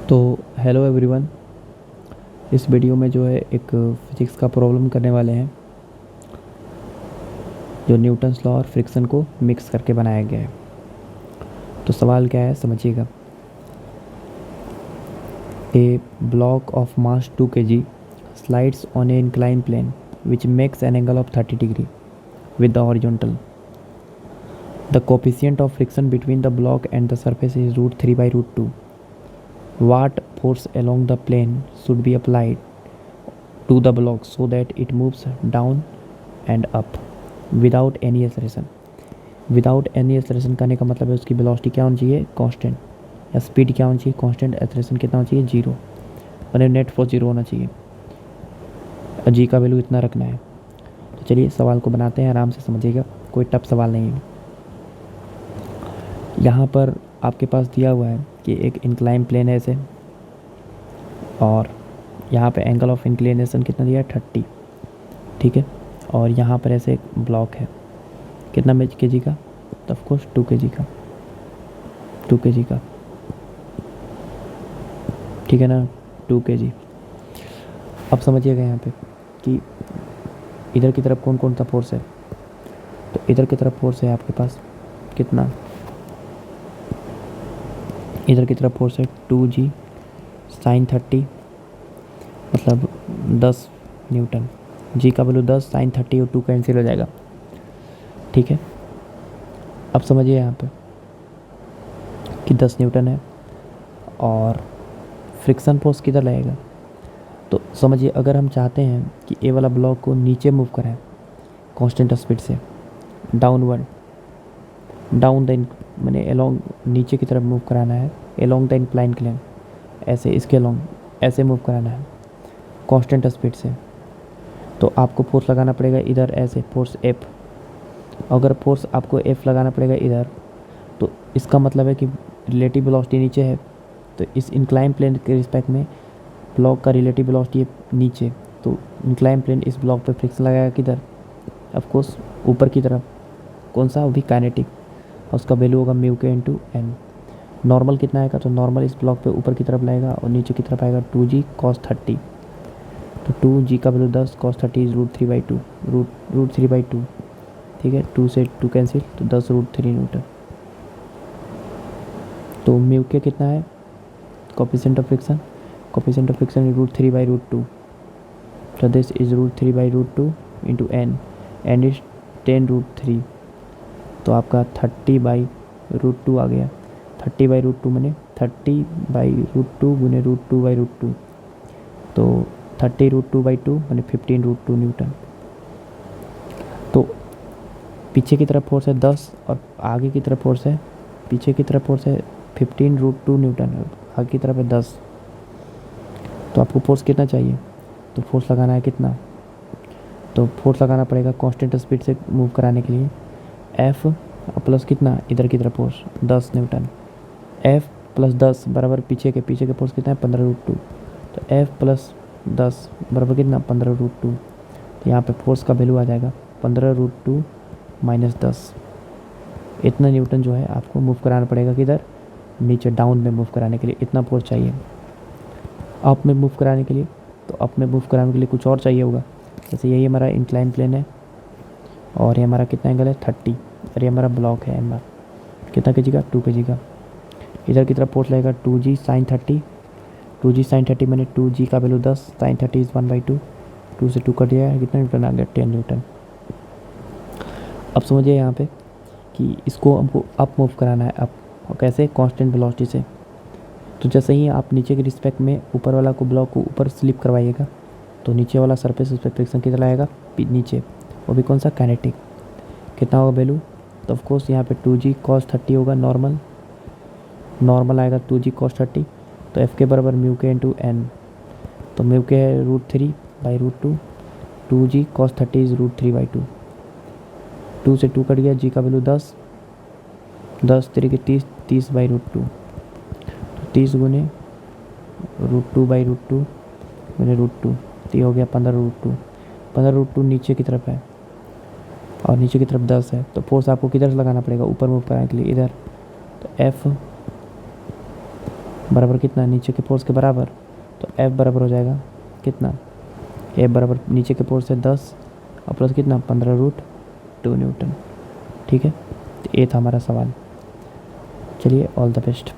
तो hello everyone. इस video में जो है एक फिजिक्स का प्रॉब्लम करने वाले हैं जो न्यूटन्स लॉ और फ्रिक्शन को मिक्स करके बनाया गया है। तो सवाल क्या है समझिएगा। A block of mass 2 kg slides on a incline plane which makes an angle of 30 degree with the horizontal. The coefficient of friction between the block and the surface is √3/√2. What force along the plane should be applied to the block so that it moves down and up without any acceleration? Without any acceleration करने का मतलब है उसकी velocity क्या होनी चाहिए, constant, या speed क्या होनी चाहिए, कांस्टेंट, एक्सलेशन कितना होना चाहिए, जीरो, मतलब नेट फोर्स जीरो होना चाहिए, जी का वैल्यू इतना रखना है। तो चलिए सवाल को बनाते हैं, आराम से समझिएगा, कोई टफ सवाल नहीं है। यहाँ पर आपके पास दिया हुआ है कि एक इंक्लाइन प्लेन है ऐसे, और यहाँ पे एंगल ऑफ इंक्लिनेशन कितना दिया है, 30, ठीक है। और यहाँ पर ऐसे एक ब्लॉक है, कितना kg का, तो ऑफकोर्स 2 kg का, 2 kg का, ठीक है ना, 2 kg। अब समझिएगा यहाँ पे कि इधर की तरफ कौन कौन सा फोर्स है। तो इधर की तरफ फोर्स है आपके पास कितना, इधर की तरफ फोर्स है 2g साइन 30, मतलब 10 न्यूटन, जी का वैल्यू 10, साइन 30 और 2 कैंसिल हो जाएगा, ठीक है। अब समझिए यहाँ पे कि 10 न्यूटन है और फ्रिक्शन फोर्स किधर लगेगा। तो समझिए अगर हम चाहते हैं कि ए वाला ब्लॉक को नीचे मूव करें कांस्टेंट स्पीड से, डाउनवर्ड, डाउन द मैंने एलोंग नीचे की तरफ मूव कराना है, एलोंग द इंक्लाइन प्लेन, ऐसे इसके एलोंग ऐसे मूव कराना है कांस्टेंट स्पीड से, तो आपको फोर्स लगाना पड़ेगा इधर ऐसे, फोर्स एफ। अगर फोर्स आपको एफ लगाना पड़ेगा इधर, तो इसका मतलब है कि रिलेटिव वेलोसिटी नीचे है, तो इस इंक्लाइन प्लेन के रिस्पेक्ट में ब्लॉक का रिलेटिव वेलोसिटी है नीचे, तो इंक्लाइन प्लेन इस ब्लॉक पे फ्रिक्शन लगाएगा किधर, ऑफ कोर्स ऊपर की तरफ, कौन सा, वो भी काइनेटिक, और उसका वैल्यू होगा म्यू के इंटू एन। नॉर्मल कितना आएगा, तो नॉर्मल इस ब्लॉक पे ऊपर की तरफ लाएगा और नीचे की तरफ आएगा 2g cos 30, तो 2g का वैल्यू 10, cos 30 इज √3/2, √3/2, ठीक है। 2 से 2 कैंसिल, तो 10 √3 न्यूटन। तो म्यू के कितना है, coefficient of friction, coefficient of friction is √3/√2, so this is √3/√2 into n is 10√3, तो आपका 30/√2 आ गया। 30/√2 मैंने 30/√2 गुने √2/√2, तो 30√2/2 मैंने 15√2 न्यूटन। तो पीछे की तरफ फोर्स है 10 और आगे की तरफ फोर्स है, पीछे की तरफ फोर्स है 15√2 न्यूटन और आगे की तरफ है 10, तो आपको फोर्स कितना चाहिए, तो फोर्स लगाना है कितना, तो फोर्स लगाना पड़ेगा कांस्टेंट स्पीड से मूव कराने के लिए एफ प्लस कितना, इधर की तरफ फोर्स 10 न्यूटन, एफ प्लस 10 बराबर पीछे के फोर्स कितना है 15√2, तो एफ प्लस 10 बराबर कितना 15√2, तो यहाँ पे फोर्स का वैल्यू आ जाएगा 15√2 माइनस 10। इतना न्यूटन जो है आपको मूव कराना पड़ेगा किधर, नीचे, डाउन में मूव कराने के लिए इतना फोर्स चाहिए। अप में मूव कराने के लिए, तो अप में मूव कराने के लिए कुछ और चाहिए होगा, जैसे यही हमारा इंक्लाइन प्लेन है और ये हमारा कितना एंगल है 30, और ये हमारा ब्लॉक है एंगल कितना kg का, 2 kg का। इधर की तरफ फोर्स लगेगा 2g साइन 30, 2g साइन 30 मैंने 2g का वैल्यू 10, साइन 30 इज 1/2, 2 से 2 कट गया, कितना न्यूटन आ गया, 10 न्यूटन। अब समझिए यहाँ पे कि इसको हमको अप मूव कराना है, अप, और कैसे, कांस्टेंट वेलोसिटी से। तो जैसे ही आप नीचे के रिस्पेक्ट में ऊपर वाला को ब्लॉक को ऊपर स्लिप करवाइएगा, तो नीचे वाला सरफेस उस पर फ्रिक्शन कितना आएगा नीचे, वो भी कौन सा, काइनेटिक, कितना होगा वैल्यू, तो ऑफकोर्स यहाँ पे 2g cos 30 होगा, नॉर्मल, नॉर्मल आएगा 2g cos 30, तो एफ के बराबर म्यू के इंटू एन, तो म्यू के है √3/√2, 2g cos 30 इज √3/2, 2 से 2 कट गया, जी का वैल्यू 10, 10 3 30, 30/√2, 30 गुने √2/√2 गुने √2, तो ये हो गया 15√2, 15√2 नीचे की तरफ है और नीचे की तरफ 10 है, तो फोर्स आपको किधर से लगाना पड़ेगा, ऊपर मूव कराने के लिए इधर, तो F बराबर कितना, नीचे के फोर्स के बराबर, तो F बराबर हो जाएगा कितना, F बराबर नीचे के फोर्स है 10 और प्लस कितना 15√2 न्यूटन। ठीक है, तो ये था हमारा सवाल। चलिए, ऑल द बेस्ट।